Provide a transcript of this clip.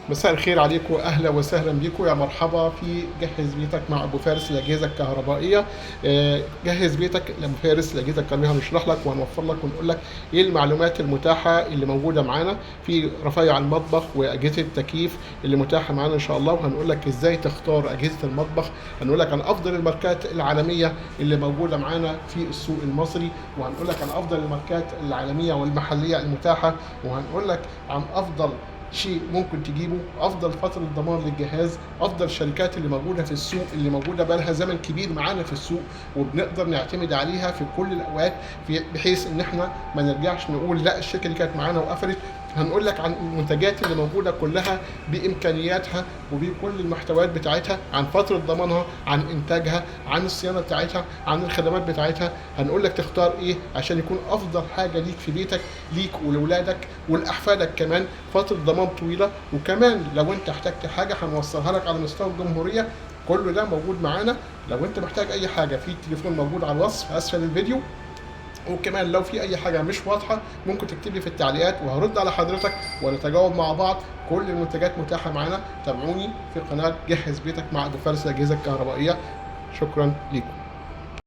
مساء الخير عليكم، اهلا وسهلا بكم، يا مرحبا في جهز بيتك مع ابو فارس الاجهزه الكهربائيه. جهز بيتك لابو فارس الاجهزه الكهربائيه، هنشرح لك وهنوفر لك ونقول لك ايه المعلومات المتاحه اللي موجوده معانا في رفايع المطبخ واجهزه التكييف اللي متاحه معانا ان شاء الله، وهنقول لك ازاي تختار اجهزه المطبخ. هنقول لك عن افضل الماركات العالميه اللي موجوده معانا في السوق المصري، وهنقول لك عن افضل الماركات العالميه والمحليه المتاحه، وهنقول لك عن افضل شيء ممكن تجيبه، افضل فتره ضمان للجهاز، افضل الشركات اللي موجوده في السوق اللي موجوده بقالها زمن كبير معانا في السوق وبنقدر نعتمد عليها في كل الاوقات، بحيث ان احنا ما نرجعش نقول لا الشركه اللي كانت معانا وقفلت. هنقول لك عن المنتجات اللي موجوده كلها بامكانياتها وبكل المحتويات بتاعتها، عن فتره ضمانها، عن انتاجها، عن الصيانه بتاعتها، عن الخدمات بتاعتها. هنقول لك تختار ايه عشان يكون افضل حاجه ليك في بيتك، ليك ولولادك ولاحفادك كمان، فتره ضمان طويله. وكمان لو انت احتجت حاجه هنوصلها لك على مستوى الجمهوريه. كل ده موجود معانا. لو انت محتاج اي حاجه، في التليفون موجود على الوصف اسفل الفيديو. وكمان لو في اي حاجه مش واضحه ممكن تكتب لي في التعليقات وهرد على حضرتك ونتجاوب مع بعض. كل المنتجات متاحه معانا. تابعوني في قناه جهز بيتك مع ابو فارس الاجهزه الكهربائيه. شكرا لكم.